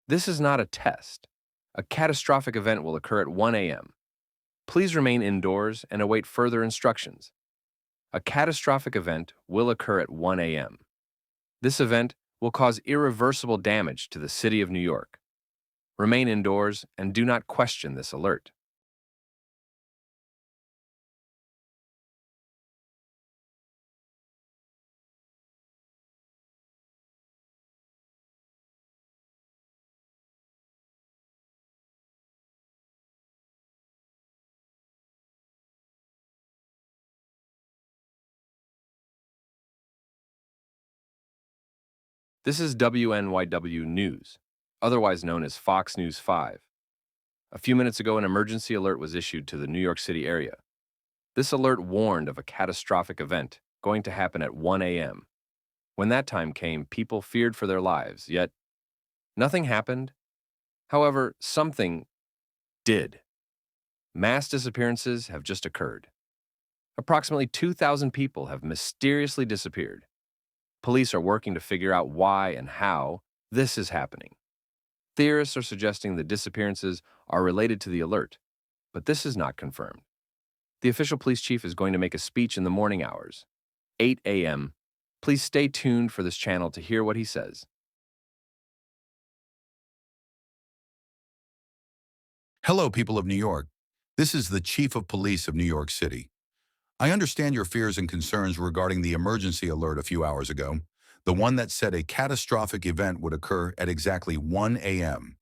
This is not a test. A catastrophic event will occur at 1 a.m. Please remain indoors and await further instructions. A catastrophic event will occur at 1 a.m. This event will cause irreversible damage to the city of New York. Remain indoors and do not question this alert. This is WNYW News, otherwise known as Fox News 5. A few minutes ago, an emergency alert was issued to the New York City area. This alert warned of a catastrophic event going to happen at 1 a.m. When that time came, people feared for their lives, yet nothing happened. However, something did. Mass disappearances have just occurred. Approximately 2,000 people have mysteriously disappeared. Police are working to figure out why and how this is happening. Theorists are suggesting the disappearances are related to the alert, but this is not confirmed. The official police chief is going to make a speech in the morning hours, 8 a.m. Please stay tuned for this channel to hear what he says. Hello, people of New York. This is the Chief of Police of New York City. I understand your fears and concerns regarding the emergency alert a few hours ago, the one that said a catastrophic event would occur at exactly 1 a.m.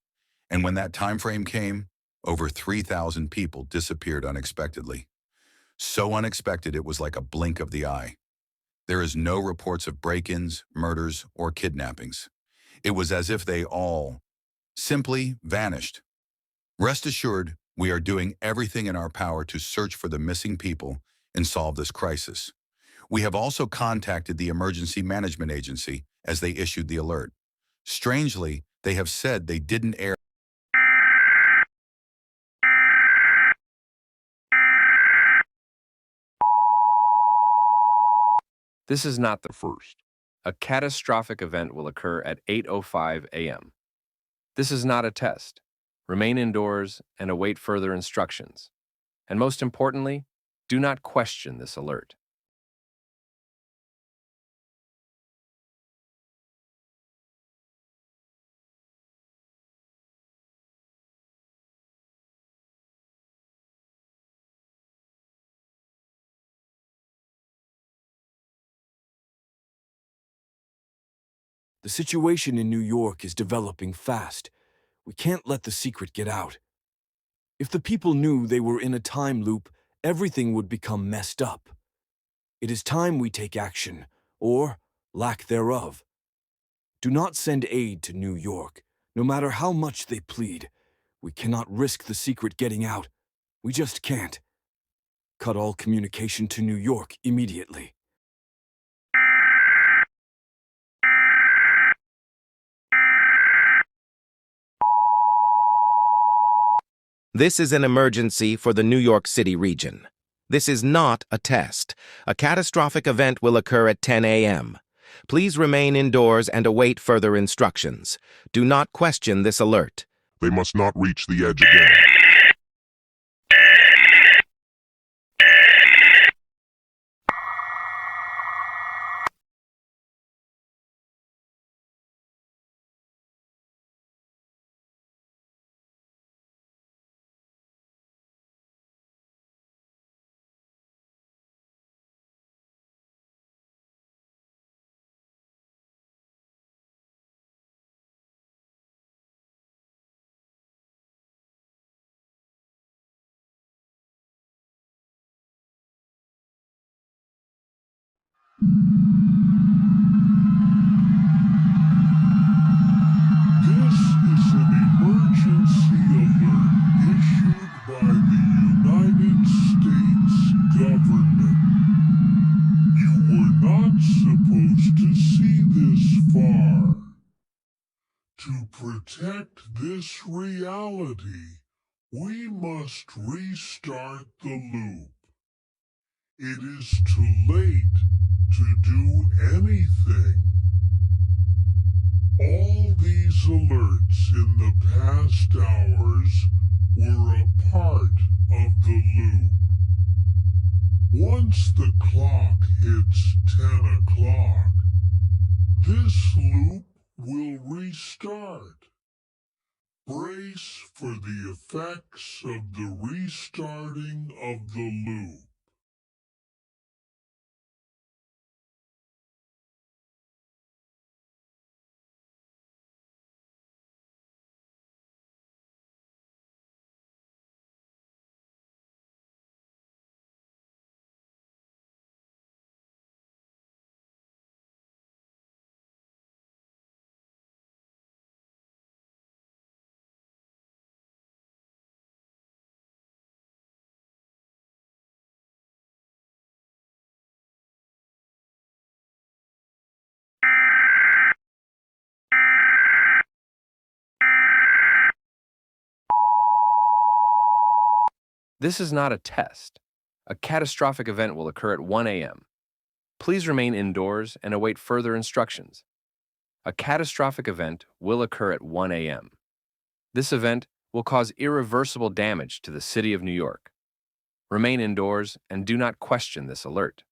And when that time frame came, over 3,000 people disappeared unexpectedly. So unexpected it was like a blink of the eye. There is no reports of break-ins, murders, or kidnappings. It was as if they all simply vanished. Rest assured, we are doing everything in our power to search for the missing people and solve this crisis. We have also contacted the Emergency Management Agency as they issued the alert. Strangely, they have said they didn't air. This is not the first. A catastrophic event will occur at 8:05 a.m. This is not a test. Remain indoors and await further instructions. And most importantly, do not question this alert. The situation in New York is developing fast. We can't let the secret get out. If the people knew they were in a time loop, everything would become messed up. It is time we take action, or lack thereof. Do not send aid to New York, no matter how much they plead. We cannot risk the secret getting out. We just can't. Cut all communication to New York immediately. This is an emergency for the New York City region. This is not a test. A catastrophic event will occur at 10 a.m. Please remain indoors and await further instructions. Do not question this alert. They must not reach the edge again. This is an emergency alert issued by the United States government. You were not supposed to see this far. To protect this reality, we must restart the loop. It is too late to do anything. All these These alerts in the past hours were a part of the loop. Once the clock hits 10 o'clock, this loop will restart. Brace for the effects of the restarting of the loop. This is not a test. A catastrophic event will occur at 1 a.m. Please remain indoors and await further instructions. A catastrophic event will occur at 1 a.m. This event will cause irreversible damage to the city of New York. Remain indoors and do not question this alert.